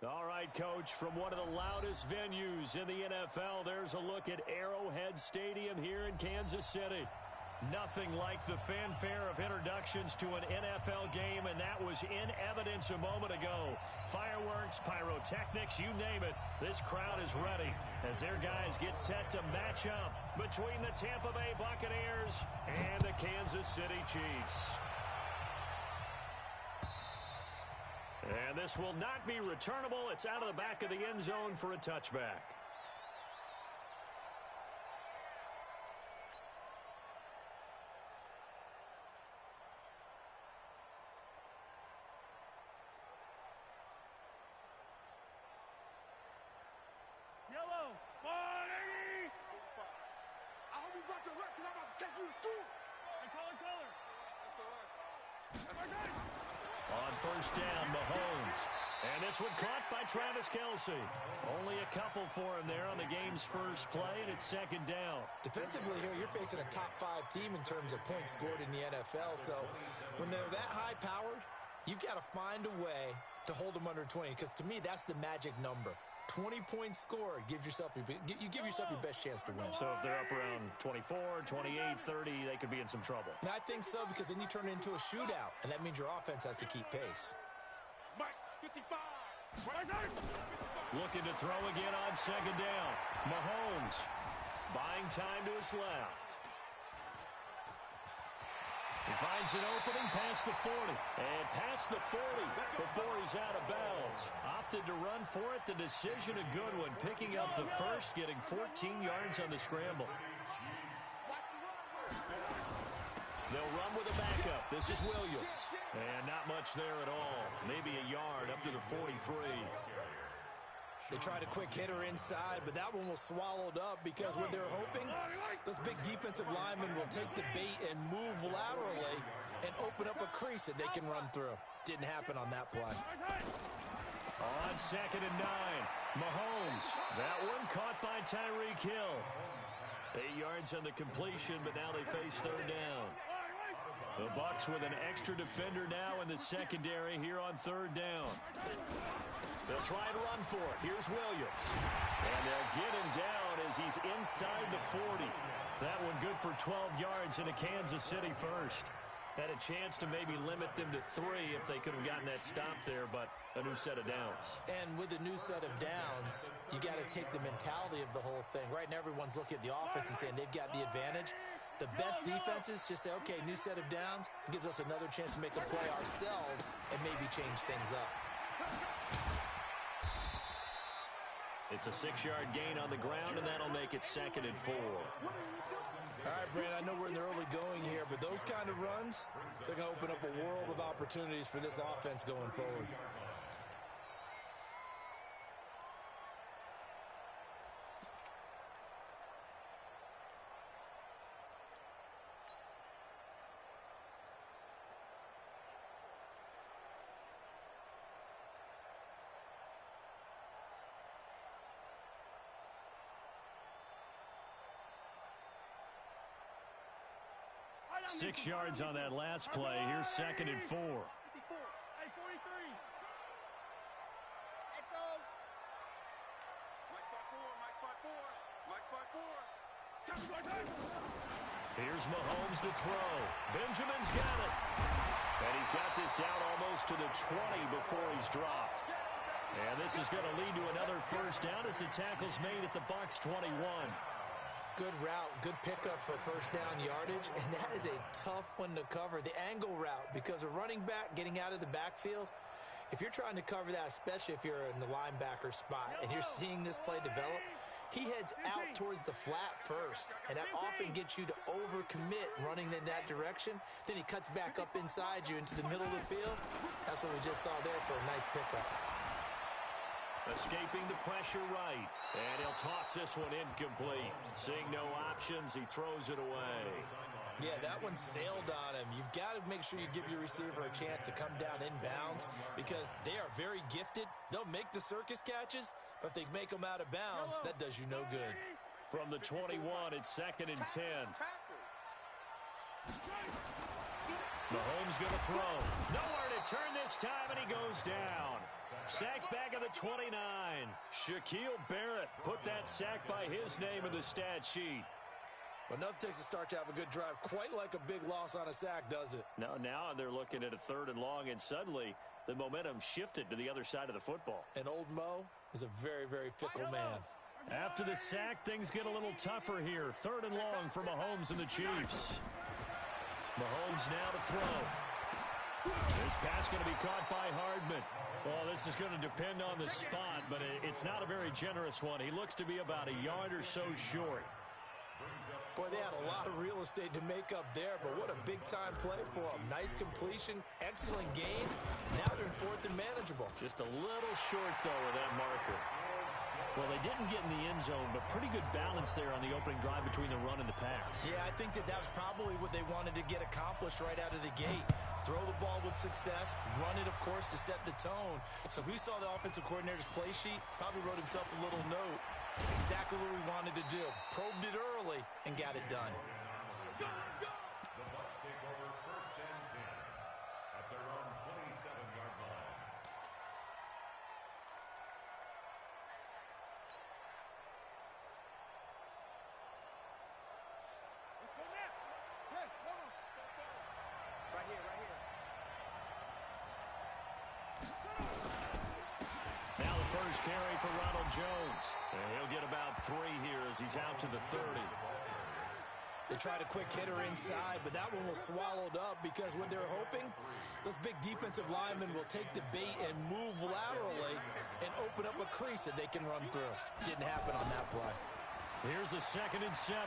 All right, Coach, from one of the loudest venues in the NFL, there's a look at Arrowhead Stadium here in Kansas City. Nothing like the fanfare of introductions to an NFL game, and that was in evidence a moment ago. Fireworks, pyrotechnics, you name it. This crowd is ready as their guys get set to match up between the Tampa Bay Buccaneers and the Kansas City Chiefs. And this will not be returnable. It's out of the back of the end zone for a touchback. Yellow, 180! I hope you brought your lunch because I'm about to take you to school. And color. That's all right. That's okay. On first down, Mahomes. And this one caught by Travis Kelce. Only a couple for him there on the game's first play, and it's second down. Defensively here, you're facing a top-5 team in terms of points scored in the NFL. So when they're that high-powered, you've got to find a way to hold them under 20, because to me, that's the magic number. 20 points scored, you give yourself your best chance to win. So if they're up around 24, 28, 30, they could be in some trouble. I think so, because then you turn it into a shootout, and that means your offense has to keep pace. Mike, 55. Looking to throw again on second down. Mahomes buying time to his left. He finds an opening past the 40. And past the 40 before he's out of bounds. Opted to run for it. The decision a good one. Picking up the first, getting 14 yards on the scramble. They'll run with a backup. This is Williams. And not much there at all. Maybe a yard up to the 43. They tried a quick hitter inside, but that one was swallowed up because what they're hoping, those big defensive linemen will take the bait and move laterally and open up a crease that they can run through. Didn't happen on that play. On second and 9, Mahomes. That one caught by Tyreek Hill. 8 yards on the completion, but now they face third down. The Bucs with an extra defender now in the secondary here on third down. They'll try and run for it. Here's Williams. And they'll get him down as he's inside the 40. That one good for 12 yards in a Kansas City first. Had a chance to maybe limit them to 3 if they could have gotten that stop there, but a new set of downs. And with a new set of downs, you got to take the mentality of the whole thing. Right now, everyone's looking at the offense and saying they've got the advantage. The best defenses just say, okay, new set of downs, gives us another chance to make a play ourselves and maybe change things up. It's a 6-yard gain on the ground, and that'll make it second and 4. All right, Brandon, I know we're in the early going here, but those kind of runs, they're going to open up a world of opportunities for this offense going forward. Six yards on that last play. Here's second and 4. Hey, 43. Let's go. Mike spot 4. Here's Mahomes to throw. Benjamin's got it. And he's got this down almost to the 20 before he's dropped. And this is going to lead to another first down as the tackle's made at the Bucs 21. Good route, good pickup for first down yardage, and that is a tough one to cover. The angle route, because a running back getting out of the backfield, if you're trying to cover that, especially if you're in the linebacker spot and you're seeing this play develop, he heads out towards the flat first, and that often gets you to overcommit running in that direction. Then he cuts back up inside you into the middle of the field. That's what we just saw there for a nice pickup. Escaping the pressure right. And he'll toss this one incomplete. Seeing no options, he throws it away. Yeah, that one sailed on him. You've got to make sure you give your receiver a chance to come down inbounds because they are very gifted. They'll make the circus catches, but if they make them out of bounds, that does you no good. From the 21, it's second and 10. Mahomes going to throw. Nowhere to turn this time, and he goes down. Sacked back at the 29. Shaquille Barrett put that sack by his name in the stat sheet. Well, nothing takes a start to have a good drive, quite like a big loss on a sack, does it? Now they're looking at a 3rd and long, and suddenly the momentum shifted to the other side of the football. And old Mo is a very, very fickle man. After the sack, things get a little tougher here. 3rd and long for Mahomes and the Chiefs. Mahomes now to throw. This pass going to be caught by Hardman. Well, this is going to depend on the spot, but it's not a very generous one. He looks to be about a yard or so short. Boy, they had a lot of real estate to make up there, but what a big-time play for them. Nice completion, excellent gain. Now they're in 4th and manageable. Just a little short, though, with that marker. Well, they didn't get in the end zone, but pretty good balance there on the opening drive between the run and the pass. Yeah, I think that was probably what they wanted to get accomplished right out of the gate. Throw the ball with success, run it, of course, to set the tone. So who saw the offensive coordinator's play sheet? Probably wrote himself a little note. Exactly what we wanted to do. Probed it early and got it done. The Bucs take over 1st and 10 at their own 27-yard line. Let's go now. Yes, hold on. Right here. Now the first carry for Ronald Jones. And he'll get about 3 here as he's out to the 30. They tried a quick hitter inside, but that one was swallowed up because what they're hoping, those big defensive linemen will take the bait and move laterally and open up a crease that they can run through. Didn't happen on that play. Here's a 2nd and 7.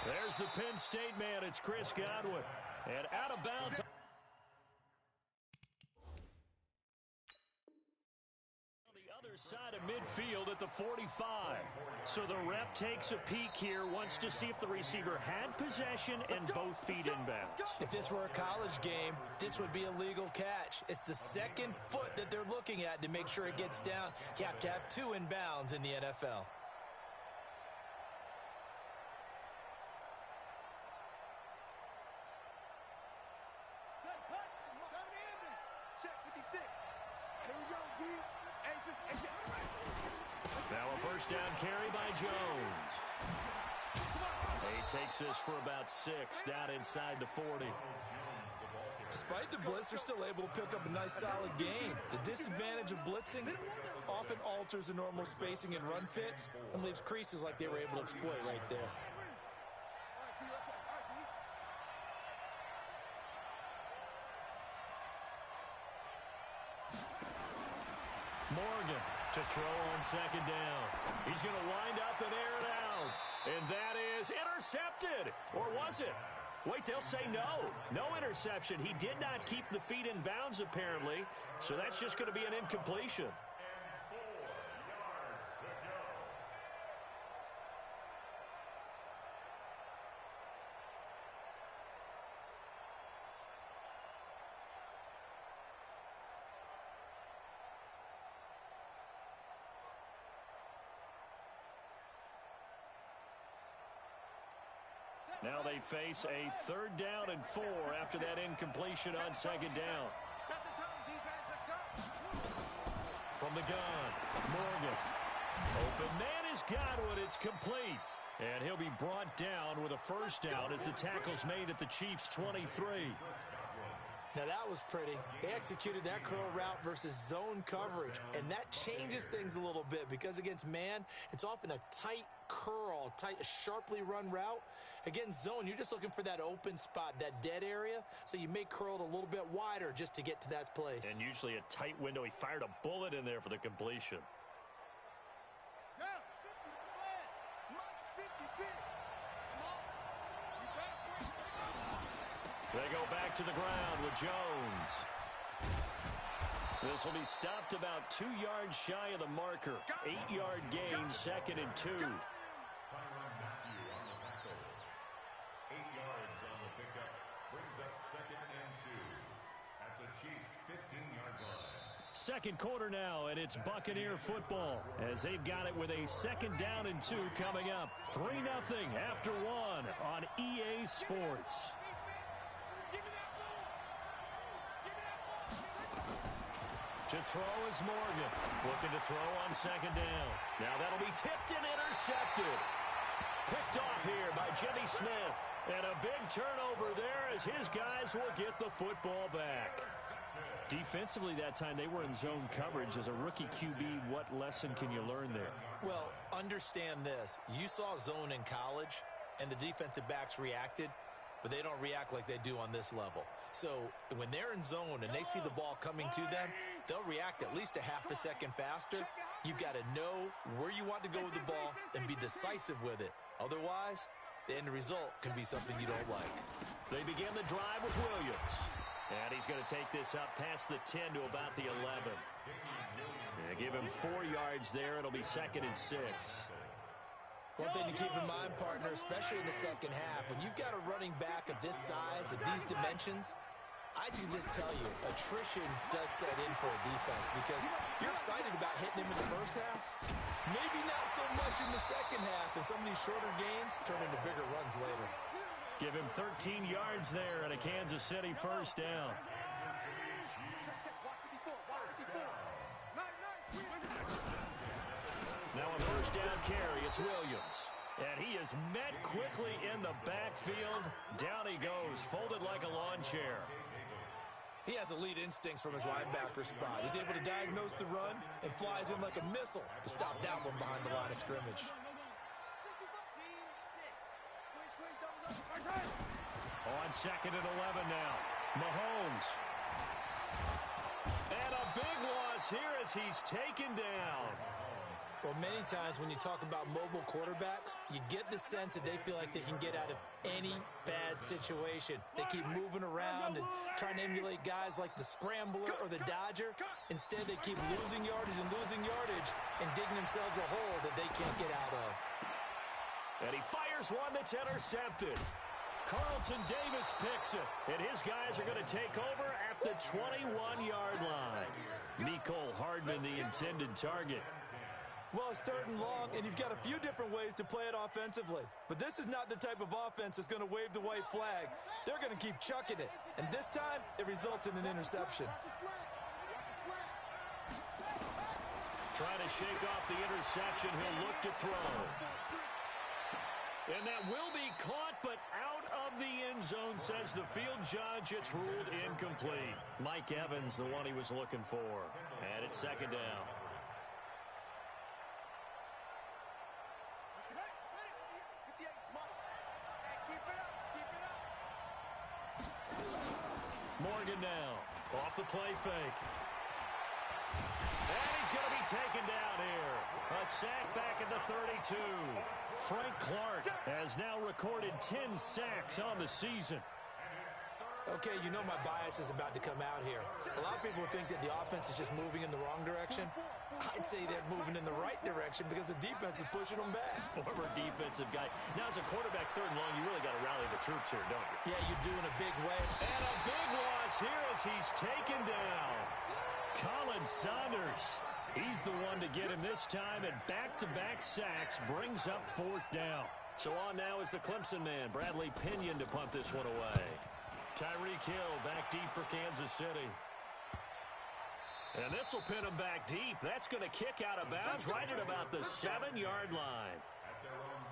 There's the Penn State man. It's Chris Godwin. And out of bounds. Side of midfield at the 45. So the ref takes a peek here, wants to see if the receiver had possession and both feet inbounds. If this were a college game, this would be a legal catch. It's the 2nd foot that they're looking at to make sure it gets down. You have to have 2 inbounds in the NFL. Check 56. Here we go, D. Now a 1st down carry by Jones. He takes this for about 6 down inside the 40. Despite the blitz, they're still able to pick up a nice solid gain. The disadvantage of blitzing often alters the normal spacing and run fits and leaves creases like they were able to exploit right there. Morgan to throw on 2nd down. He's going to wind up and air it out. And that is intercepted. Or was it? Wait, they'll say no. No interception. He did not keep the feet in bounds, apparently. So that's just going to be an incompletion. Now they face a 3rd down and 4 after that incompletion on 2nd down. Set the tone, defense. Let's go. From the gun, Morgan. Open man is Godwin. It's complete. And he'll be brought down with a 1st down as the tackle's made at the Chiefs' 23. Now that was pretty. They executed that curl route versus zone coverage, and that changes things a little bit because against man, it's often a tight curl, sharply run route. Against zone, you're just looking for that open spot, that dead area, so you may curl it a little bit wider just to get to that place. And usually a tight window. He fired a bullet in there for the completion. They go back to the ground with Jones. This will be stopped about 2 yards shy of the marker. 8-yard gain, 2nd and 2. 8 yards on the pickup brings up 2nd and 2 at the Chiefs' 15-yard line. Second quarter now, and it's Buccaneer football as they've got it with a 2nd down and 2 coming up. 3-0 after 1 on EA Sports. To throw is Morgan. Looking to throw on second down. Now that'll be tipped and intercepted. Picked off here by Jimmy Smith. And a big turnover there as his guys will get the football back. Defensively that time, they were in zone coverage. As a rookie QB, what lesson can you learn there? Well, understand this. You saw zone in college, and the defensive backs reacted, but they don't react like they do on this level. So when they're in zone and they see the ball coming to them, they'll react at least a half a second faster. You've got to know where you want to go with the ball and be decisive with it. Otherwise, the end result can be something you don't like. They begin the drive with Williams. And he's going to take this up past the 10 to about the 11. They give him 4 yards there. It'll be 2nd and 6. One thing to keep in mind, partner, especially in the second half, when you've got a running back of this size, of these dimensions, I can just tell you, attrition does set in for a defense because you're excited about hitting him in the first half. Maybe not so much in the second half, and some of these shorter gains turn into bigger runs later. Give him 13 yards there and a Kansas City first down. Now a first down carry, it's Williams. And he is met quickly in the backfield. Down he goes, folded like a lawn chair. He has elite instincts from his linebacker spot. He's able to diagnose the run and flies in like a missile to stop that one behind the line of scrimmage. On 2nd and 11 now. Mahomes. And a big loss here as he's taken down. Well, many times when you talk about mobile quarterbacks, you get the sense that they feel like they can get out of any bad situation. They keep moving around and trying to emulate guys like the Scrambler or the Dodger. Instead, they keep losing yardage and digging themselves a hole that they can't get out of. And he fires one that's intercepted. Carlton Davis picks it, and his guys are going to take over at the 21-yard line. Mecole Hardman, the intended target. Well, it's 3rd and long, and you've got a few different ways to play it offensively. But this is not the type of offense that's going to wave the white flag. They're going to keep chucking it. And this time, it results in an interception. Trying to shake off the interception. He'll look to throw. And that will be caught, but out of the end zone, says the field judge. It's ruled incomplete. Mike Evans, the one he was looking for. And it's 2nd down. Morgan now, off the play fake. And he's going to be taken down here. A sack back at the 32. Frank Clark has now recorded 10 sacks on the season. Okay, you know my bias is about to come out here. A lot of people think that the offense is just moving in the wrong direction. I'd say they're moving in the right direction because the defense is pushing them back. Former defensive guy. Now, as a quarterback, 3rd and long, you really got to rally the troops here, don't you? Yeah, you do in a big way. And a big loss here as he's taken down. Colin Saunders. He's the one to get him this time, and back-to-back sacks brings up 4th down. So on now is the Clemson man, Bradley Pinion, to punt this one away. Tyreek Hill back deep for Kansas City. And this will pin him back deep. That's going to kick out of bounds right at about the 7-yard line.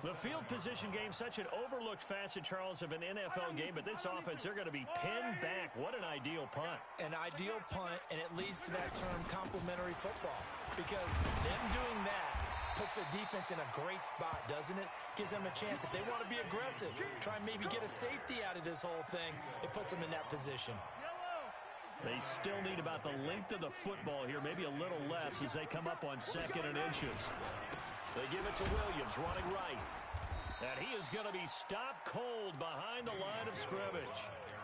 The field position game, such an overlooked facet, Charles, of an NFL game, but this offense, they're going to be pinned back. What an ideal punt. An ideal punt, and it leads to that term complementary football. Because them doing that puts their defense in a great spot, doesn't it? Gives them a chance. If they want to be aggressive, try and maybe get a safety out of this whole thing, it puts them in that position. They still need about the length of the football here, maybe a little less as they come up on 2nd and inches. They give it to Williams, running right. And he is going to be stopped cold behind the line of scrimmage.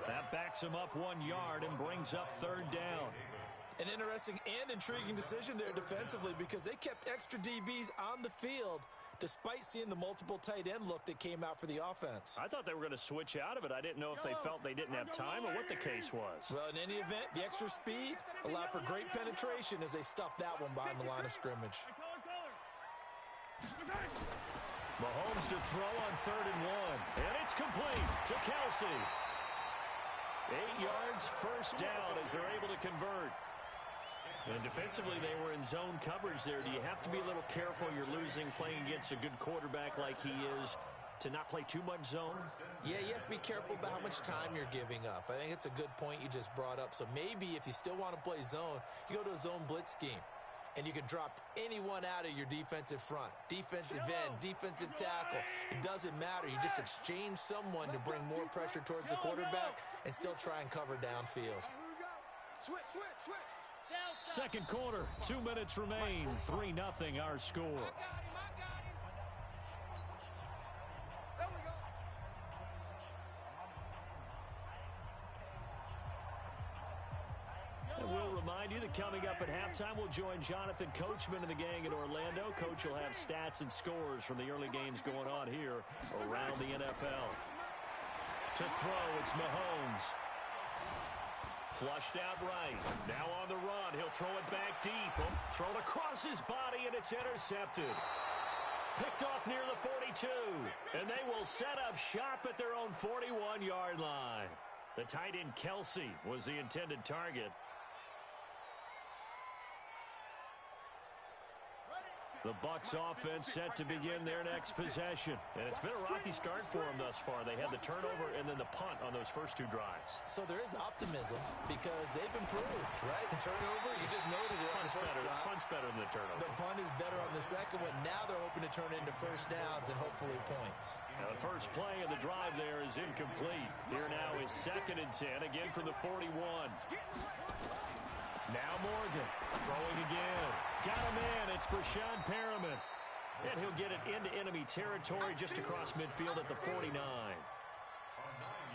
That backs him up 1 yard and brings up 3rd down. An interesting and intriguing decision there defensively because they kept extra DBs on the field despite seeing the multiple tight end look that came out for the offense. I thought they were going to switch out of it. I didn't know if they felt they didn't have time or what the case was. Well, in any event, the extra speed allowed for great penetration as they stuffed that one behind the line of scrimmage. Mahomes to throw on 3rd and 1. And it's complete to Kelsey. 8 yards, first down as they're able to convert. And defensively, they were in zone coverage there. Do you have to be a little careful? You're losing, playing against a good quarterback like he is, to not play too much zone? Yeah, you have to be careful about how much time you're giving up. I think it's a good point you just brought up. So maybe if you still want to play zone, you go to a zone blitz scheme. And you can drop anyone out of your defensive front. Defensive end, defensive tackle. It doesn't matter. You just exchange someone to bring more pressure towards the quarterback and still try and cover downfield. Switch. Second quarter, 2 minutes remain. 3-0 our score. There we go. And we'll remind you that coming up at halftime, we'll join Jonathan Coachman and the gang in Orlando. Coach will have stats and scores from the early games going on here around the NFL. To throw, it's Mahomes. Flushed out right. Now on the run. He'll throw it back deep. Thrown across his body, and it's intercepted. Picked off near the 42. And they will set up shop at their own 41-yard line. The tight end Kelsey was the intended target. The Bucs offense set to begin their next possession. And it's been a rocky start for them thus far. They had the turnover and then the punt on those first two drives. So there is optimism because they've improved, right? The turnover, you just noted it. Punt's better than the turnover. The punt is better on the second one. Now they're hoping to turn it into first downs and hopefully points. Now the first play of the drive there is incomplete. Here now is 2nd and 10, again from the 41. Now Morgan throwing again. Got a man. It's Brashad Perriman. And he'll get it into enemy territory just across midfield at the 49.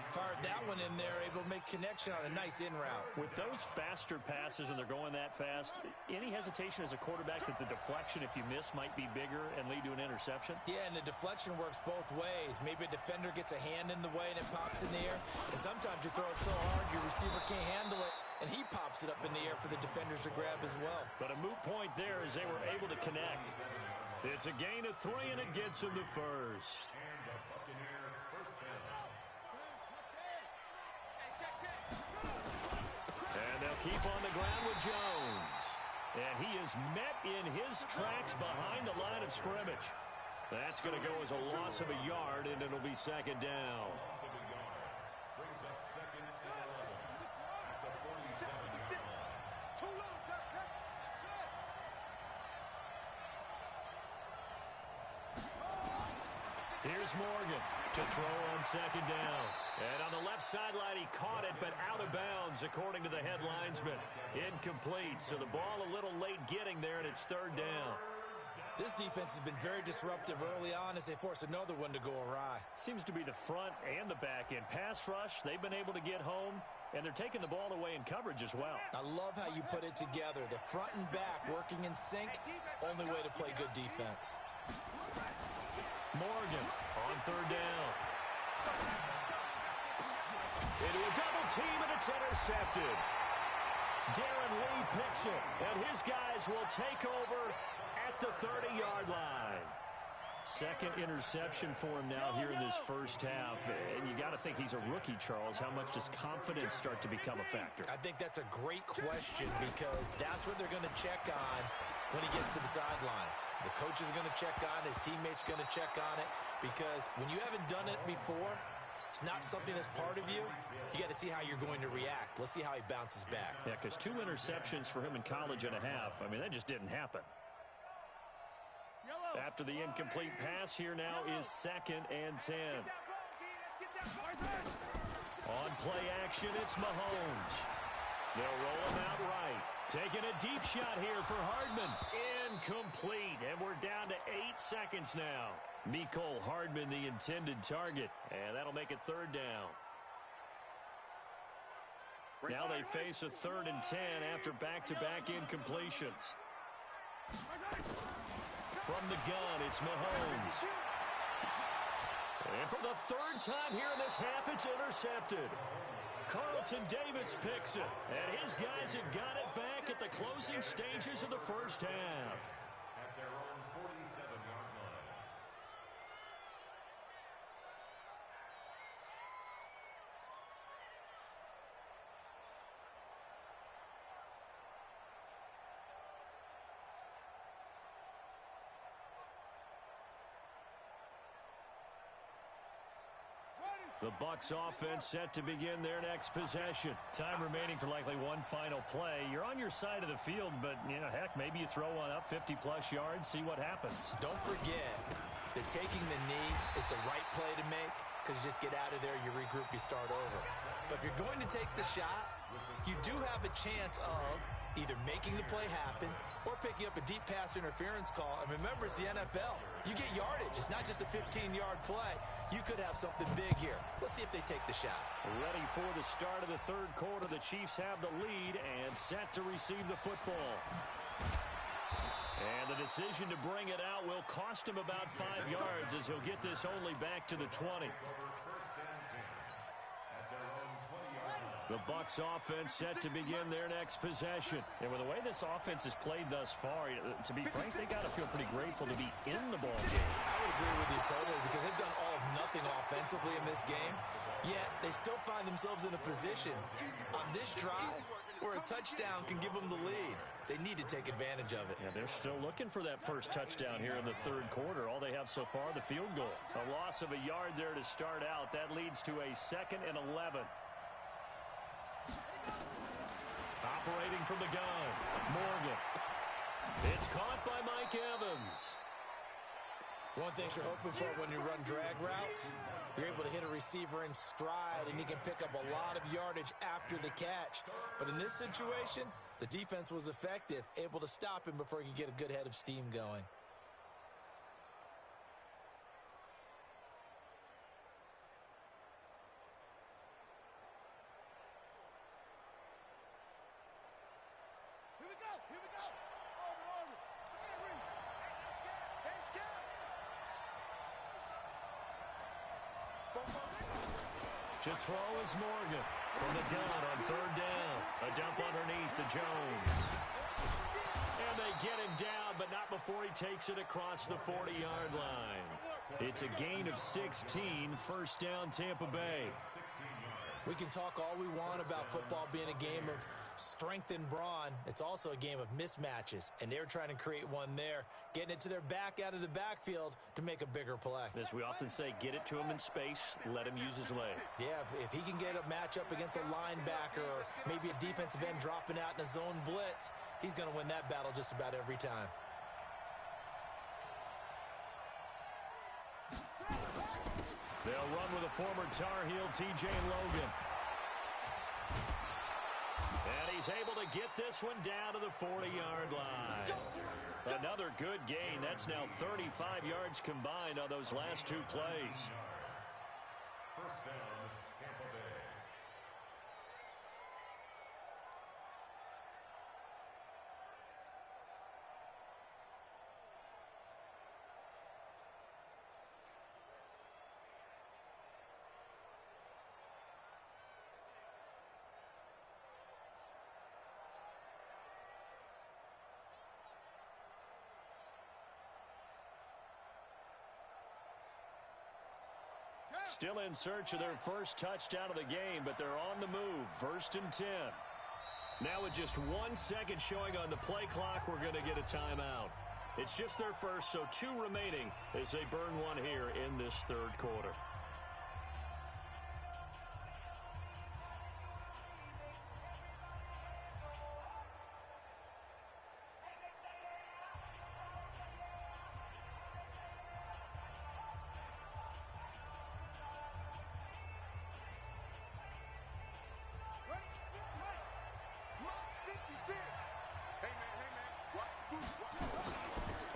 Fired that one in there, able to make connection on a nice in route. With those faster passes and they're going that fast, any hesitation as a quarterback that the deflection, if you miss, might be bigger and lead to an interception? Yeah, and the deflection works both ways. Maybe a defender gets a hand in the way and it pops in the air. And sometimes you throw it so hard your receiver can't handle it, and he pops it up in the air for the defenders to grab as well. But a moot point there as they were able to connect. It's a gain of 3, and it gets him the first. And they'll keep on the ground with Jones. And he is met in his tracks behind the line of scrimmage. That's going to go as a loss of a yard, and it'll be 2nd down. Here's Morgan to throw on 2nd down. And on the left sideline, he caught it, but out of bounds, according to the head linesman. Incomplete, so the ball a little late getting there, and it's 3rd down. This defense has been very disruptive early on as they force another one to go awry. Seems to be the front and the back end. Pass rush, they've been able to get home, and they're taking the ball away in coverage as well. I love how you put it together. The front and back working in sync, only way to play good defense. Morgan on 3rd down. Into a double team, and it's intercepted. Darren Lee picks it, and his guys will take over at the 30-yard line. 2nd interception for him now here in this first half. And you got to think he's a rookie, Charles. How much does confidence start to become a factor? I think that's a great question because that's what they're going to check on when he gets to the sidelines. The coach is going to check on it. His teammates going to check on it because when you haven't done it before, it's not something that's part of you. You got to see how you're going to react. Let's see how he bounces back. Yeah, because 2 interceptions for him in college and a half. I mean, that just didn't happen. After the incomplete pass, here now is 2nd and 10. On play action, it's Mahomes. They'll roll him out right. Taking a deep shot here for Hardman. Incomplete, and we're down to 8 seconds now. Mecole Hardman, the intended target, and that'll make it 3rd down. Now they face a 3rd and 10 after back-to-back incompletions. From the gun, it's Mahomes. And for the 3rd time here in this half, it's intercepted. Carlton Davis picks it, and his guys have got it back at the closing stages of the first half. At their own 47-yard line. The Bucs offense set to begin their next possession. Time remaining for likely one final play. You're on your side of the field, but, heck, maybe you throw one up 50-plus yards, see what happens. Don't forget that taking the knee is the right play to make because you just get out of there, you regroup, you start over. But if you're going to take the shot, you do have a chance of either making the play happen or picking up a deep pass interference call. And remember, it's the NFL. You get yardage. It's not just a 15-yard play. You could have something big here. Let's see if they take the shot. Ready for the start of the third quarter. The Chiefs have the lead and set to receive the football. And the decision to bring it out will cost him about 5 yards as he'll get this only back to the 20. The Bucs offense set to begin their next possession. And with the way this offense has played thus far, to be frank, they got to feel pretty grateful to be in the ball game. I would agree with you totally because they've done all of nothing offensively in this game, yet they still find themselves in a position on this drive where a touchdown can give them the lead. They need to take advantage of it. Yeah, they're still looking for that first touchdown here in the third quarter. All they have so far, the field goal. A loss of a yard there to start out. That leads to a 2nd and 11. Operating from the gun, Morgan. It's caught by Mike Evans. One thing you're hoping for when you run drag routes, you're able to hit a receiver in stride, and he can pick up a lot of yardage after the catch. But in this situation, the defense was effective, able to stop him before he could get a good head of steam going. Here we go. Over. Ain't scared. To throw is Morgan from the gun on 3rd down. A dump underneath to Jones. And they get him down, but not before he takes it across the 40-yard line. It's a gain of 16, 1st down Tampa Bay. We can talk all we want about football being a game of strength and brawn. It's also a game of mismatches, and they're trying to create one there, getting it to their back out of the backfield to make a bigger play. As we often say, get it to him in space, let him use his leg. Yeah, if he can get a matchup against a linebacker or maybe a defensive end dropping out in a zone blitz, he's going to win that battle just about every time. They'll run with a former Tar Heel, T.J. Logan. And he's able to get this one down to the 40-yard line. Another good gain. That's now 35 yards combined on those last 2 plays. 1st down, Tampa Bay. Still in search of their first touchdown of the game, but they're on the move. 1st and 10. Now with just 1 second showing on the play clock, we're going to get a timeout. It's just their first, so 2 remaining as they burn one here in this third quarter.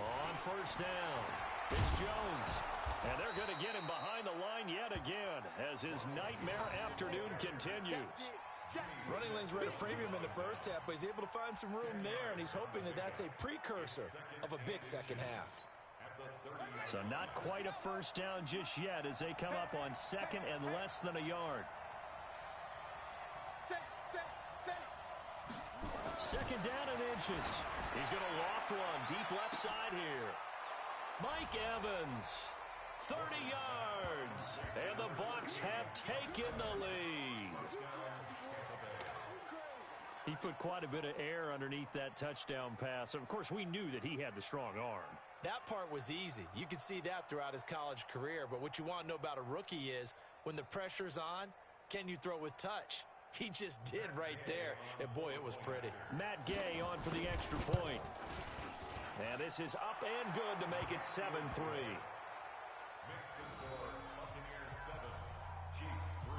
On 1st down, it's Jones. And they're going to get him behind the line yet again as his nightmare afternoon continues. Running lanes were at a premium in the first half, but he's able to find some room there, and he's hoping that that's a precursor of a big second half. So not quite a first down just yet as they come up on 2nd and less than a yard. 2nd down and inches. He's going to loft one deep left side here. Mike Evans, 30 yards, and the Bucs have taken the lead. He put quite a bit of air underneath that touchdown pass. Of course, we knew that he had the strong arm. That part was easy. You could see that throughout his college career, but what you want to know about a rookie is when the pressure's on, can you throw with touch? He just did right there, and boy, it was pretty. Matt Gay on for the extra point. And this is up and good to make it 7-3. Makes the score Buccaneers 7, Chiefs 3.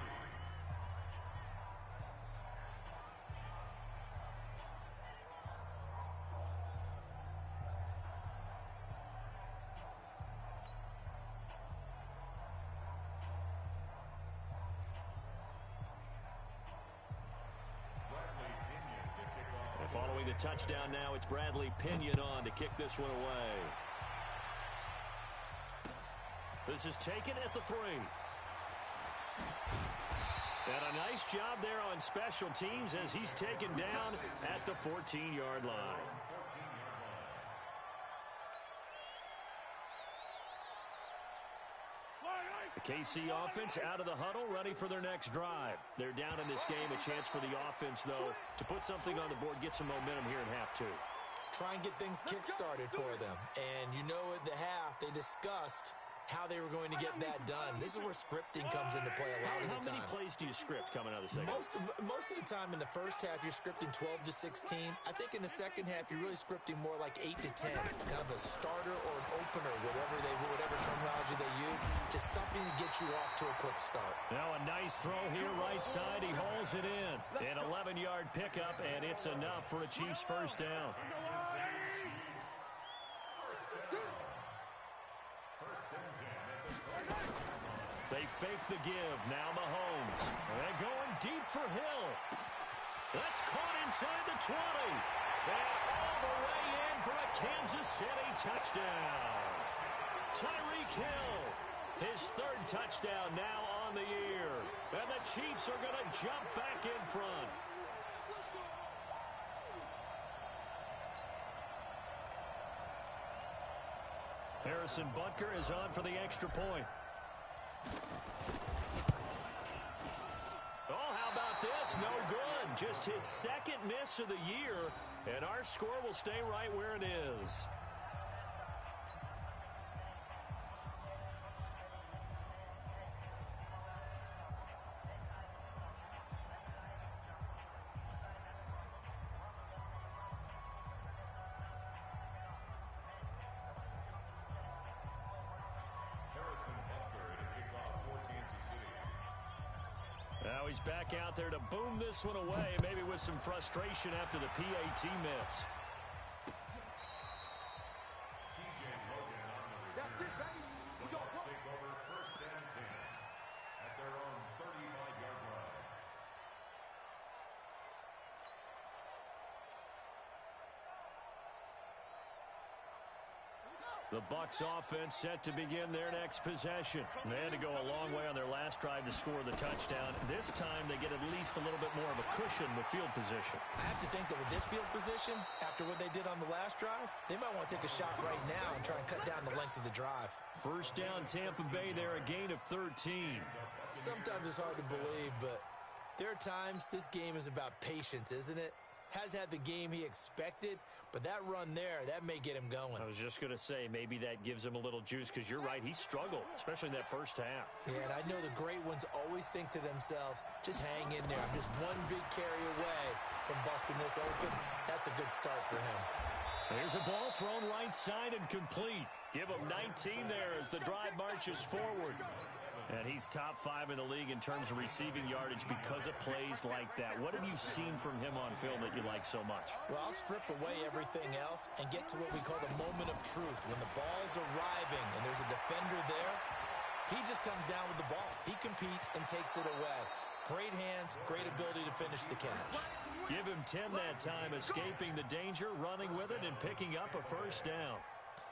And following the touchdown now, it's Bradley Pinion on to kick this one away. This is taken at the 3. And a nice job there on special teams as he's taken down at the 14-yard line. The KC offense out of the huddle, ready for their next drive. They're down in this game. A chance for the offense, though, to put something on the board, get some momentum here in half 2. Try and get things kick-started for them. And you know at the half, they discussed how they were going to get that done. This is where scripting comes into play a lot of the time. How many plays do you script coming out of the second? Most of the time in the first half, you're scripting 12 to 16. I think in the second half, you're really scripting more like 8 to 10. Kind of a starter or an opener, whatever terminology they use. Just something to get you off to a quick start. Now a nice throw here right side. He hauls it in. An 11-yard pickup, and it's enough for a Chiefs first down. They fake the give. Now Mahomes. They're going deep for Hill. That's caught inside the 20. And all the way in for a Kansas City touchdown. Tyreek Hill. His 3rd touchdown now on the year. And the Chiefs are going to jump back in front. Harrison Butker is on for the extra point. Oh, how about this? No good. Just his 2nd miss of the year, and our score will stay right where it is. Now he's back out there to boom this one away, maybe with some frustration after the PAT miss. That's it, baby. We go. Take over 1st and 10 at their own 35-yard line. The Bucs offense set to begin their next possession. They had to go a long way on their last drive to score the touchdown. This time they get at least a little bit more of a cushion with field position. I have to think that with this field position, after what they did on the last drive, they might want to take a shot right now and try and cut down the length of the drive. First down Tampa Bay there, a gain of 13. Sometimes it's hard to believe, but there are times this game is about patience, isn't it? Has had the game he expected, but that run there, that may get him going. I was just going to say, maybe that gives him a little juice, because you're right, he struggled, especially in that first half. Yeah, and I know the great ones always think to themselves, just hang in there. I'm just one big carry away from busting this open. That's a good start for him. Here's a ball thrown right side and complete. Give him 19 there as the drive marches forward. And he's top 5 in the league in terms of receiving yardage because of plays like that. What have you seen from him on film that you like so much? Well, I'll strip away everything else and get to what we call the moment of truth. When the ball's arriving and there's a defender there, he just comes down with the ball. He competes and takes it away. Great hands, great ability to finish the catch. Give him 10 that time, escaping the danger, running with it, and picking up a first down.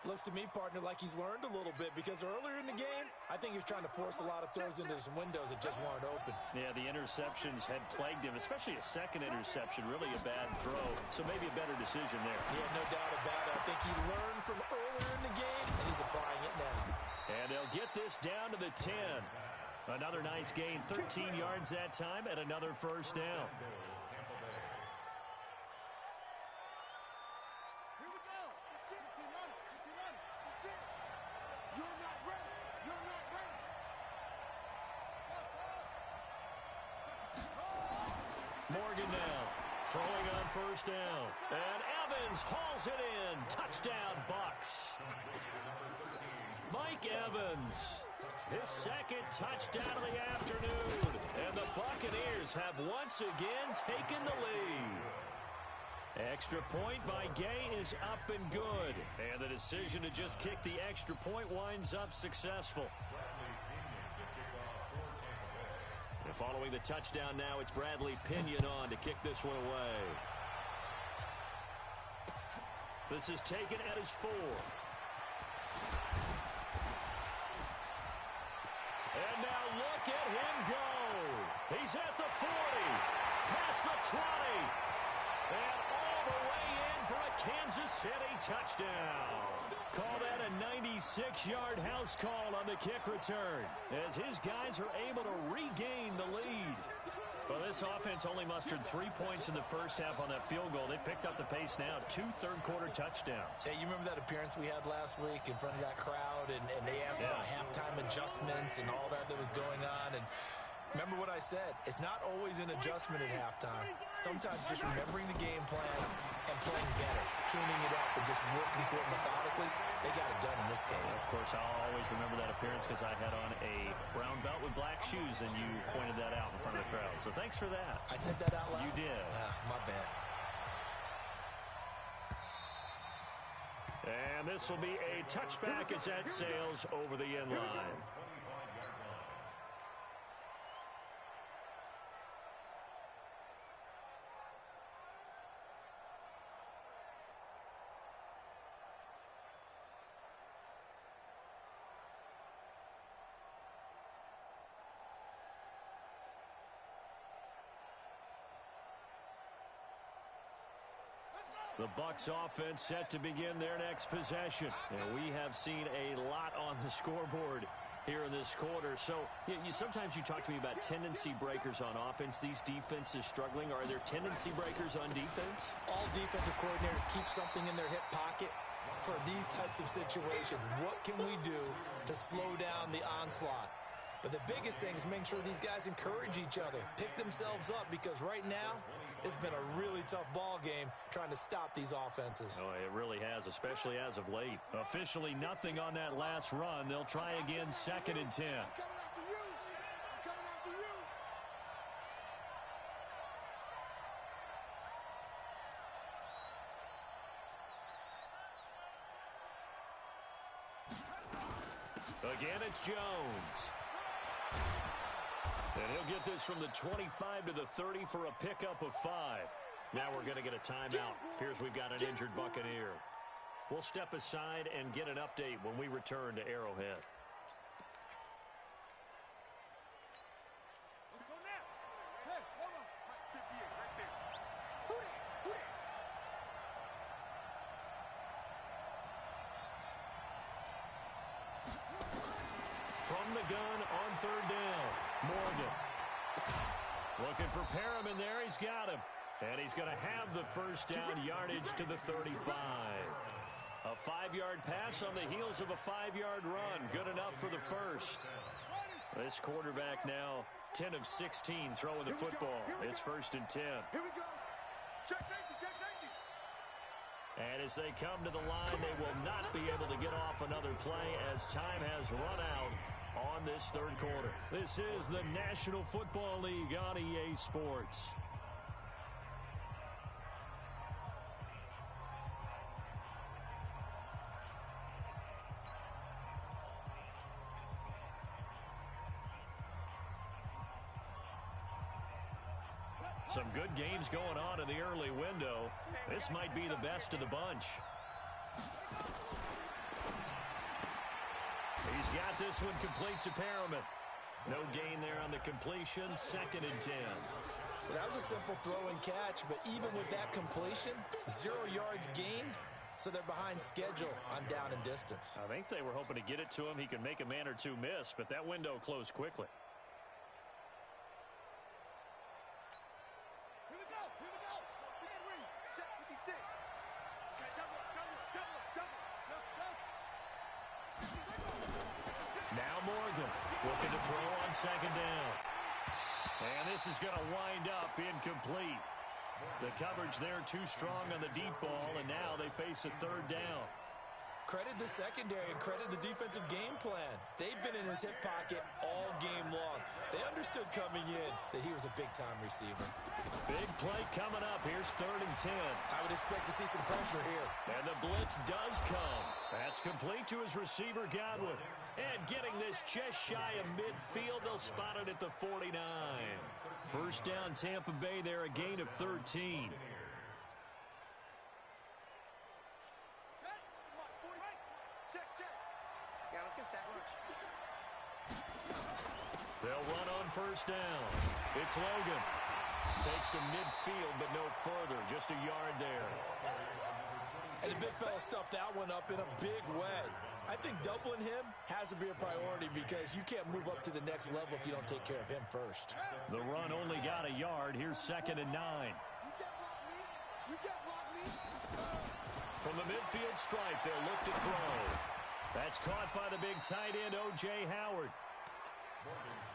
Looks to me, partner, like he's learned a little bit, because earlier in the game, I think he was trying to force a lot of throws into some windows that just weren't open. Yeah, the interceptions had plagued him, especially a second interception, really a bad throw. So maybe a better decision there. Yeah, no doubt about it. I think he learned from earlier in the game, and he's applying it now. And they'll get this down to the 10. Another nice gain, 13 yards that time, and another first down. Morgan now throwing on first down. And Evans hauls it in. Touchdown, Bucks. Mike Evans, his second touchdown of the afternoon. And the Buccaneers have once again taken the lead. Extra point by Gay is up and good. And the decision to just kick the extra point winds up successful. And following the touchdown now, it's Bradley Pinion on to kick this one away. This is taken at his 4. And now look at him go. He's at the 40, past the 20, and all the way in for a Kansas City touchdown. Call that a 96-yard house call on the kick return, as his guys are able to regain the lead. Well, this offense only mustered 3 points in the first half on that field goal. They picked up the pace now, 2 third-quarter touchdowns. Hey, you remember that appearance we had last week in front of that crowd, and they asked about halftime adjustments and all that was going on, and remember what I said. It's not always an adjustment at halftime. Sometimes just remembering the game plan and playing better, tuning it up and just working through it methodically. They got it done in this case. Of course, I'll always remember that appearance because I had on a brown belt with black shoes, and you pointed that out in front of the crowd. So thanks for that. I said that out loud? You did. My bad. And this will be a touchback as that sails over the end line. The Bucs offense set to begin their next possession. And we have seen a lot on the scoreboard here in this quarter. So sometimes you talk to me about tendency breakers on offense. These defenses struggling. Are there tendency breakers on defense? All defensive coordinators keep something in their hip pocket for these types of situations. What can we do to slow down the onslaught? But the biggest thing is making sure these guys encourage each other, pick themselves up, because right now it's been a really tough ball game trying to stop these offenses. Oh, it really has, especially as of late. Officially nothing on that last run. They'll try again, 2nd and 10. Again, it's Jones. And he'll get this from the 25 to the 30 for a pickup of 5. Now we're going to get a timeout. Here's we've got an injured Buccaneer. We'll step aside and get an update when we return to Arrowhead. Let's go now. Hey, hold on. 58 right there. Who that? Who that? From the gun on 3rd down, Morgan. Looking for Perriman there. He's got him. And he's going to have the first down, yardage to the 35. A 5-yard pass on the heels of a 5-yard run. Good enough for the first. This quarterback now 10 of 16 throwing the football. It's 1st and 10. Here we go. Check safety, check safety. And as they come to the line, they will not be able to get off another play as time has run out on this 3rd quarter. This is the National Football League on EA Sports. Some good games going on in the early window. This might be the best of the bunch. He's got this one complete to Perriman. No gain there on the completion. 2nd and 10. Well, that was a simple throw and catch, but even with that completion, 0 yards gained, so they're behind schedule on down and distance. I think they were hoping to get it to him. He could make a man or two miss, but that window closed quickly. Here we go. Here we go. Big read. Check 56. Okay, double up. Now Morgan looking to throw on 2nd down. And this is going to wind up incomplete. The coverage there too strong on the deep ball, and now they face a third down. Credit the secondary and credit the defensive game plan. They've been in his hip pocket all game long. They understood coming in that he was a big-time receiver. Big play coming up. Here's 3rd and 10. I would expect to see some pressure here. And the blitz does come. That's complete to his receiver, Godwin. And getting this just shy of midfield, they'll spot it at the 49. First down, Tampa Bay there, a gain of 13. They'll run on first down. It's Logan. Takes to midfield, but no further. Just a yard there. And the big fella stuffed that one up in a big way. I think doubling him has to be a priority because you can't move up to the next level if you don't take care of him first. The run only got a yard. Here's 2nd and 9. From the midfield stripe, they'll look to throw. That's caught by the big tight end, O.J. Howard.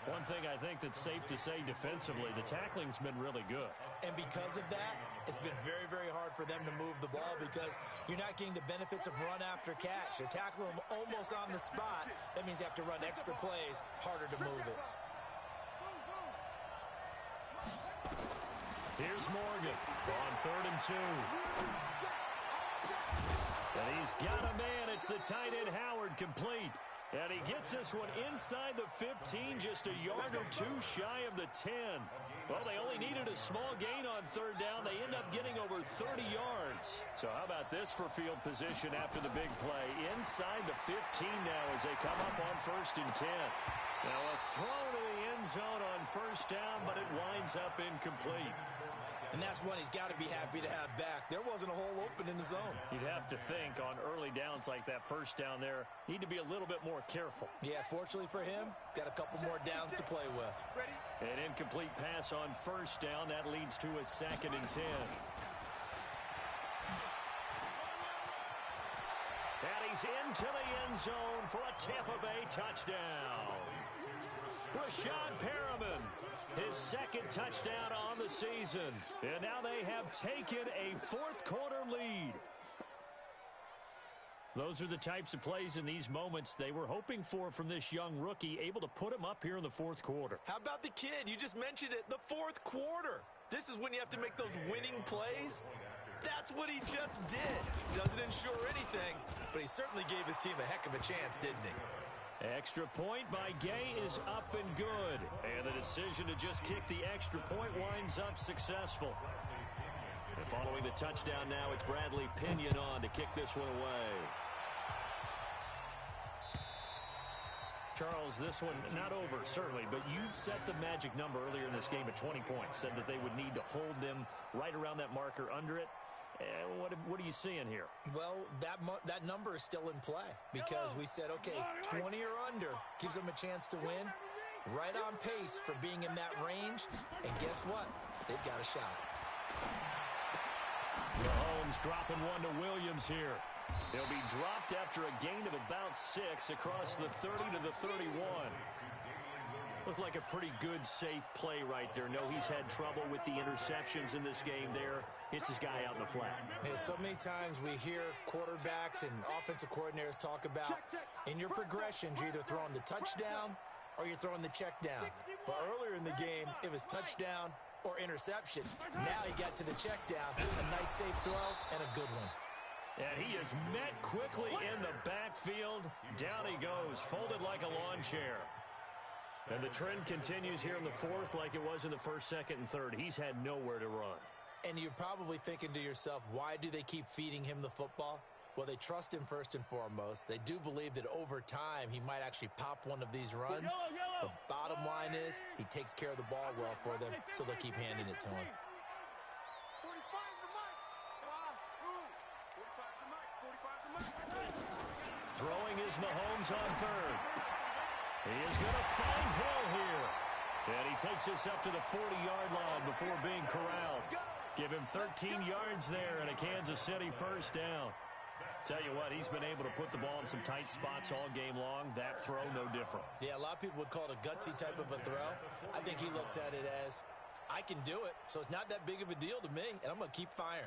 One thing I think that's safe to say defensively, the tackling's been really good. And because of that, it's been very, very hard for them to move the ball because you're not getting the benefits of run after catch. They're tackling them almost on the spot. That means you have to run extra plays, harder to move it. Here's Morgan on 3rd and 2. And he's got a man. It's the tight end Howard complete. And he gets this one inside the 15, just a yard or two shy of the 10. Well, they only needed a small gain on 3rd down. They end up getting over 30 yards. So how about this for field position after the big play? Inside the 15 now as they come up on 1st and 10. Now a throw to the end zone on 1st down, but it winds up incomplete. And that's one he's got to be happy to have back. There wasn't a hole open in the zone. You'd have to think on early downs like that 1st down there, need to be a little bit more careful. Yeah, fortunately for him, got a couple more downs to play with. An incomplete pass on 1st down. That leads to a 2nd and 10. And he's into the end zone for a Tampa Bay touchdown. Rashad Perriman, his 2nd touchdown on the season. And now they have taken a 4th quarter lead. Those are the types of plays in these moments they were hoping for from this young rookie, able to put him up here in the 4th quarter. How about the kid? You just mentioned it, the 4th quarter. This is when you have to make those winning plays. That's what he just did. Doesn't ensure anything, but he certainly gave his team a heck of a chance, didn't he? Extra point by Gay is up and good. And the decision to just kick the extra point winds up successful. And following the touchdown now, it's Bradley Pinion on to kick this one away. Charles, this one not over, certainly, but you set the magic number earlier in this game at 20 points. Said that they would need to hold them right around that marker under it. What are you seeing here? Well, that number is still in play because we said, okay, 20 or under gives them a chance to win. Right on pace for being in that range. And guess what? They've got a shot. Mahomes dropping one to Williams here. He'll be dropped after a gain of about 6 across the 30 to the 31. Looked like a pretty good, safe play right there. No, he's had trouble with the interceptions in this game there. Hits his guy out in the flat. Yeah, so many times we hear quarterbacks and offensive coordinators talk about in your progressions, you're either throwing the touchdown or you're throwing the check down. But earlier in the game, it was touchdown or interception. Now he got to the check down. A nice, safe throw and a good one. And he is met quickly in the backfield. Down he goes, folded like a lawn chair. And the trend continues here in the 4th like it was in the 1st, 2nd, and 3rd. He's had nowhere to run. And you're probably thinking to yourself, why do they keep feeding him the football? Well, they trust him first and foremost. They do believe that over time he might actually pop one of these runs. The bottom line is he takes care of the ball well for them, so they'll keep handing it to him. Throwing is Mahomes on 3rd. He is going to find Hill here. And he takes us up to the 40-yard line before being corralled. Give him 13 yards there and a Kansas City 1st down. Tell you what, he's been able to put the ball in some tight spots all game long. That throw, no different. Yeah, a lot of people would call it a gutsy type of a throw. I think he looks at it as, I can do it, so it's not that big of a deal to me, and I'm going to keep firing.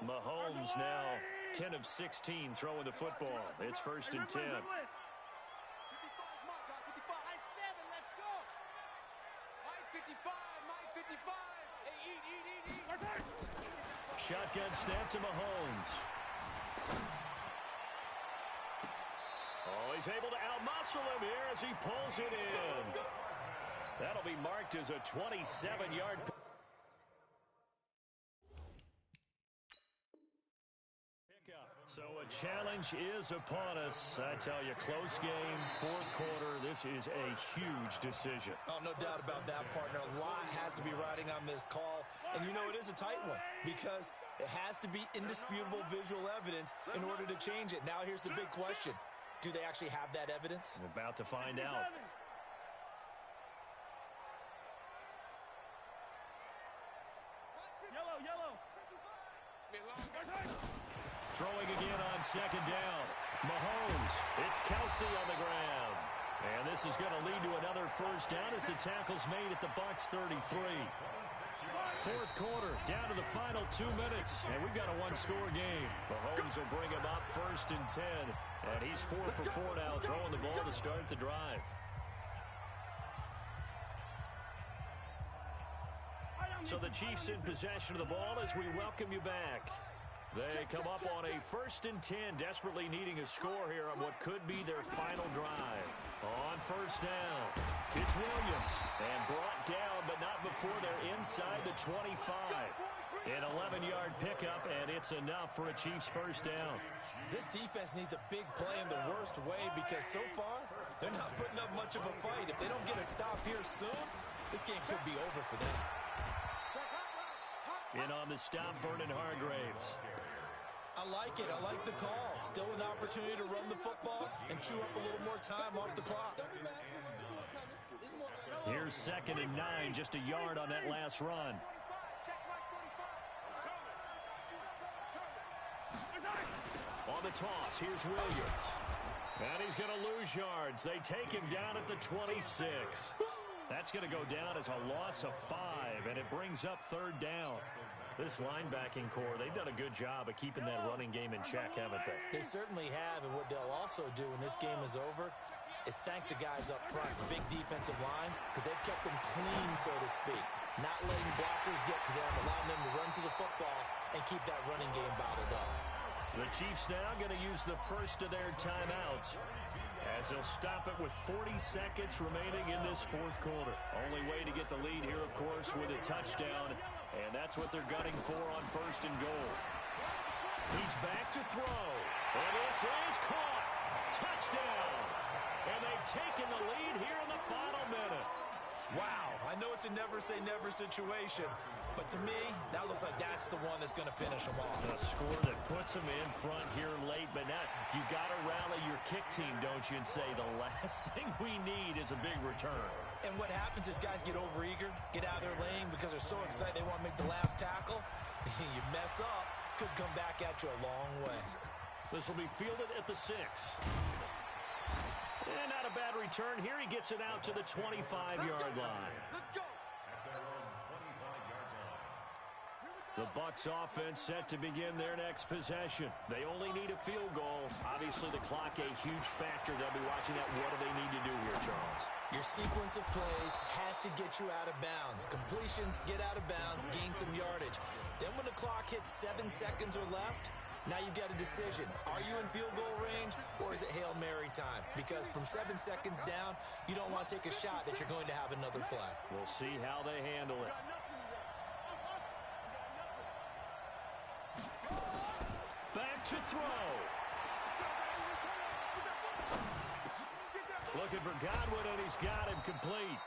Mahomes now 10 of 16 throwing the football. It's 1st and 10. 55, Mike, 55. I 7, let's go. Mike 55, Mike 55. Hey, eat. Shotgun snap to Mahomes. Oh, he's able to outmuscle him here as he pulls it in. That'll be marked as a 27-yard pickup. So a challenge is upon us. I tell you, close game, 4th quarter. This is a huge decision. Oh, no doubt about that, partner. A lot has to be riding on this call. And you know it is a tight one because it has to be indisputable visual evidence in order to change it. Now here's the big question. Do they actually have that evidence? We're about to find out. Yellow. Throwing again on 2nd down. Mahomes. It's Kelsey on the ground. And this is going to lead to another 1st down as the tackle's made at the Bucs 33. 4th quarter, down to the final 2 minutes. And we've got a one-score game. Mahomes will bring him up 1st and 10. And he's 4 for 4 now, throwing the ball to start the drive. So the Chiefs in possession of the ball as we welcome you back. They come up on a 1st and 10, desperately needing a score here on what could be their final drive. On 1st down, it's Williams. And brought down, but not before they're inside the 25. An 11-yard pickup, and it's enough for a Chiefs 1st down. This defense needs a big play in the worst way because so far, they're not putting up much of a fight. If they don't get a stop here soon, this game could be over for them. In on the stop, Vernon Hargreaves. I like it. I like the call. Still an opportunity to run the football and chew up a little more time off the clock. Here's 2nd and 9, just a yard on that last run. On the toss, here's Williams. And he's going to lose yards. They take him down at the 26. That's going to go down as a loss of 5, and it brings up 3rd down. This linebacking core, they've done a good job of keeping that running game in check, haven't they? They certainly have, and what they'll also do when this game is over is thank the guys up front, the big defensive line, because they've kept them clean, so to speak. Not letting blockers get to them, allowing them to run to the football and keep that running game bottled up. The Chiefs now going to use the first of their timeouts as they'll stop it with 40 seconds remaining in this 4th quarter. Only way to get the lead here, of course, with a touchdown, and that's what they're gunning for on 1st and goal. He's back to throw, and this is caught. Touchdown! And they've taken the lead here in the final minute. Wow, I know it's a never-say-never situation, but to me, that looks like that's the one that's going to finish them off. A score that puts them in front here late, but now you got to rally your kick team, don't you, and say the last thing we need is a big return. And what happens is guys get overeager, get out of their lane because they're so excited they want to make the last tackle. You mess up, could come back at you a long way. This will be fielded at the 6. And not a bad return here. He gets it out to the 25-yard line. Let's go. The Bucs offense set to begin their next possession. They only need a field goal. Obviously, the clock a huge factor. They'll be watching that. What do they need to do here, Charles? Your sequence of plays has to get you out of bounds. Completions, get out of bounds, gain some yardage. Then when the clock hits 7 seconds or left, now you've got a decision. Are you in field goal range or is it Hail Mary time? Because from 7 seconds down, you don't want to take a shot that you're going to have another play. We'll see how they handle it. Back to throw. Looking for Godwin, and he's got him complete.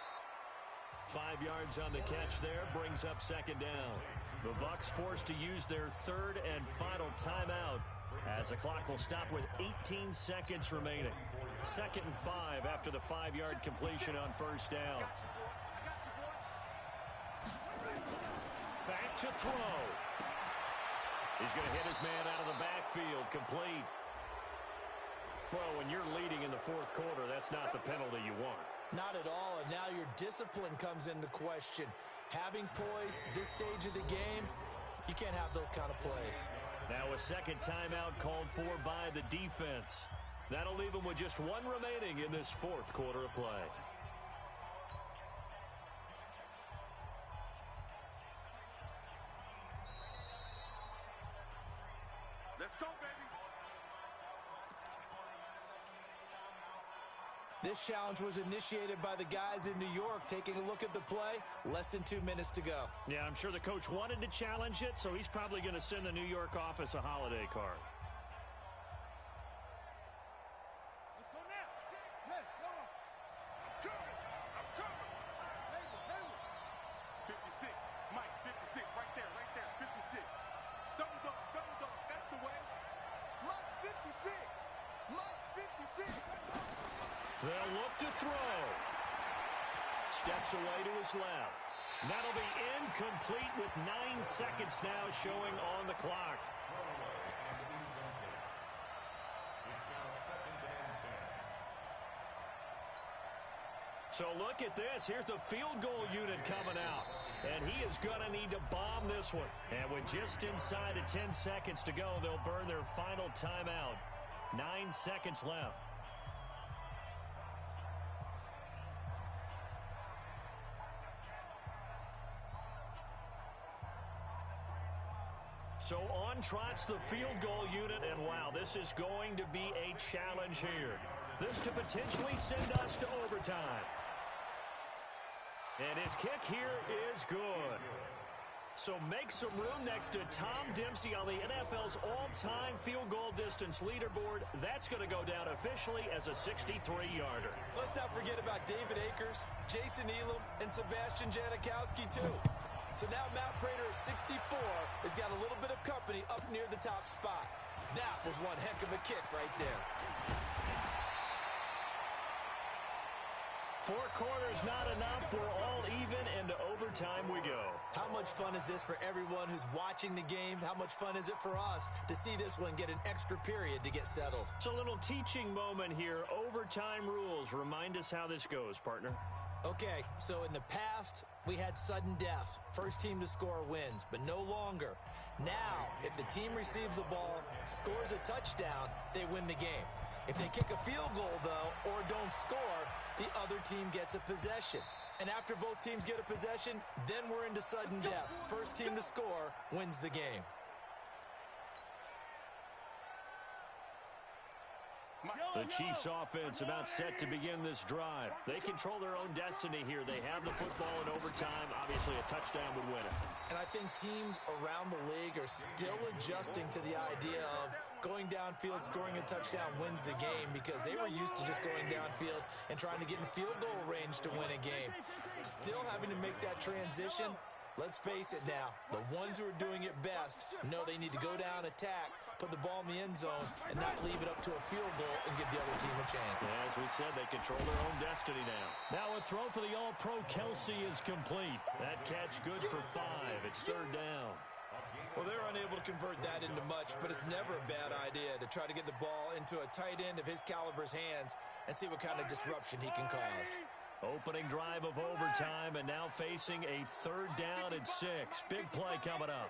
5 yards on the catch there, brings up 2nd down. The Bucs forced to use their 3rd and final timeout as the clock will stop with 18 seconds remaining. 2nd and 5 after the 5-yard completion on 1st down. Back to throw. He's going to hit his man out of the backfield, complete. Well, when you're leading in the fourth quarter, that's not the penalty you want. Not at all, and now your discipline comes into question. Having poise this stage of the game, you can't have those kind of plays. Now a second timeout called for by the defense. That'll leave them with just one remaining in this fourth quarter of play. Let's go, baby. This challenge was initiated by the guys in New York. Taking a look at the play, less than 2 minutes to go. Yeah, I'm sure the coach wanted to challenge it, so he's probably going to send the New York office a holiday card. Let's go now. Hey, go on. I'm coming. Hayward. 56. Mike, 56. Right there. 56. Double dog. That's the way. Mike's 56. 56. They'll look to throw. Steps away to his left. That'll be incomplete with 9 seconds now showing on the clock. So look at this. Here's the field goal unit coming out. And he is going to need to bomb this one. And with just inside of 10 seconds to go, they'll burn their final timeout. 9 seconds left. So on trots the field goal unit, and wow, this is going to be a challenge here. This to potentially send us to overtime. And his kick here is good. So make some room next to Tom Dempsey on the NFL's all-time field goal distance leaderboard. That's going to go down officially as a 63-yarder. Let's not forget about David Akers, Jason Elam, and Sebastian Janikowski, too. So now Matt Prater at 64 has got a little bit of company up near the top spot. That was one heck of a kick right there. 4 quarters not enough. We're all even, and to overtime we go. How much fun is this for everyone who's watching the game? How much fun is it for us to see this one get an extra period to get settled? So a little teaching moment here. Overtime rules. Remind us how this goes, partner. Okay, so in the past, we had sudden death. First team to score wins, but no longer. Now, if the team receives the ball, scores a touchdown, they win the game. If they kick a field goal, though, or don't score, the other team gets a possession. And after both teams get a possession, then we're into sudden death. First team to score wins the game. The Chiefs offense about set to begin this drive. They control their own destiny here. They have the football in overtime. Obviously, a touchdown would win it. And I think teams around the league are still adjusting to the idea of going downfield, scoring a touchdown wins the game, because they were used to just going downfield and trying to get in field goal range to win a game. Still having to make that transition. Let's face it now, the ones who are doing it best know they need to go down, attack, put the ball in the end zone, and not leave it up to a field goal and give the other team a chance. Yeah, as we said, they control their own destiny now. Now a throw for the All-Pro Kelsey is complete. That catch good for 5. It's 3rd down. Well, they're unable to convert that into much, but it's never a bad idea to try to get the ball into a tight end of his caliber's hands and see what kind of disruption he can cause. Opening drive of overtime, and now facing a 3rd down and 6. Big play coming up.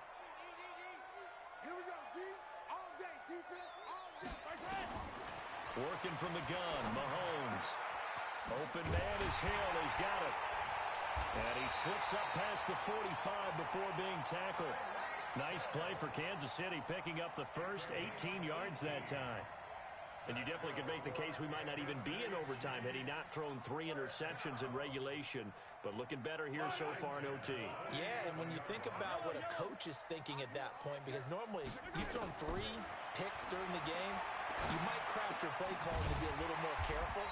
Here we go, D. All day, defense, all day. Working from the gun, Mahomes. Open man is Hill. He's got it. And he slips up past the 45 before being tackled. Nice play for Kansas City, picking up the first 18 yards that time. And you definitely could make the case we might not even be in overtime had he not thrown 3 interceptions in regulation. But looking better here so far in OT. Yeah, and when you think about what a coach is thinking at that point, because normally you've thrown 3 picks during the game, you might craft your play calling to be a little more careful.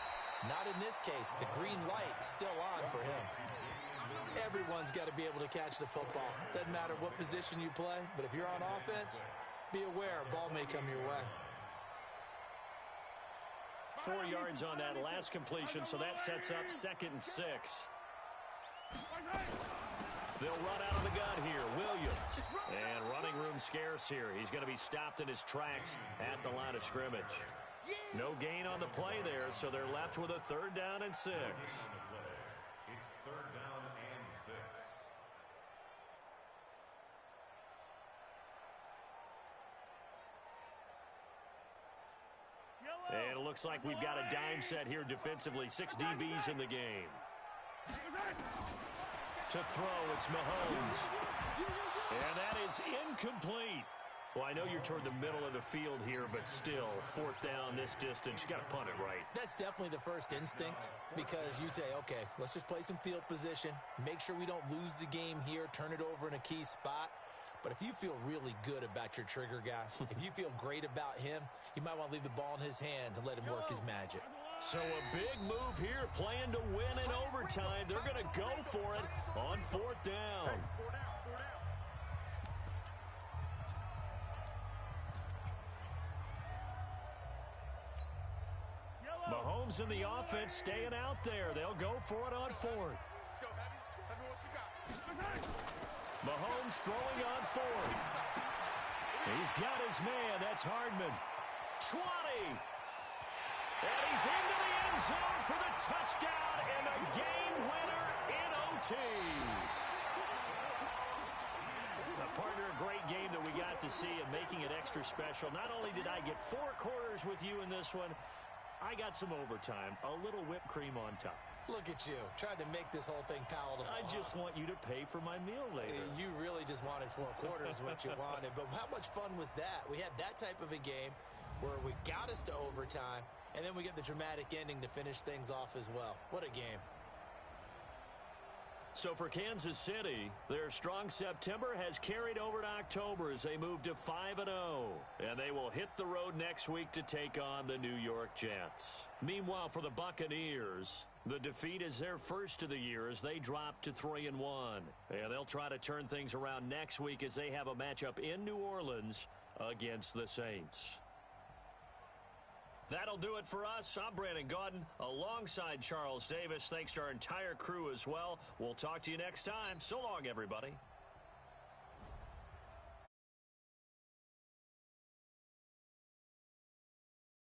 Not in this case. The green light still on for him. Everyone's got to be able to catch the football. Doesn't matter what position you play, but if you're on offense, be aware a ball may come your way. 4 yards on that last completion, so that sets up 2nd and 6. They'll run out of the gun here. Williams. And running room scarce here. He's going to be stopped in his tracks at the line of scrimmage. No gain on the play there, so they're left with a 3rd down and 6. It's 3rd down and 6. And it looks like we've got a dime set here defensively. 6 DBs in the game. To throw, it's Mahomes. And that is incomplete. Well, I know you're toward the middle of the field here, but still, 4th down this distance, you got to punt it right. That's definitely the first instinct, because you say, okay, let's just play some field position, make sure we don't lose the game here, turn it over in a key spot. But if you feel really good about your trigger guy, if you feel great about him, you might want to leave the ball in his hands and let him work his magic. So a big move here, playing to win in overtime. They're going to go for it on 4th down. Mahomes and the offense staying out there. They'll go for it on 4th. Let's go, Heavy. Heavy, what you got? Mahomes throwing on 4th. He's got his man. That's Hardman. 20. And he's into the end zone for the touchdown and a game winner in OT. Partner, a great game that we got to see and making it extra special. Not only did I get 4 quarters with you in this one, I got some overtime, a little whipped cream on top. Look at you, trying to make this whole thing palatable. I just want you to pay for my meal later. You really just wanted 4 quarters what you wanted. But how much fun was that? We had that type of a game where we got us to overtime, and then we get the dramatic ending to finish things off as well. What a game. So for Kansas City, their strong September has carried over to October as they move to 5-0. And they will hit the road next week to take on the New York Jets. Meanwhile, for the Buccaneers, the defeat is their first of the year as they drop to 3-1. And they'll try to turn things around next week as they have a matchup in New Orleans against the Saints. That'll do it for us. I'm Brandon Gaudin alongside Charles Davis. Thanks to our entire crew as well. We'll talk to you next time. So long, everybody.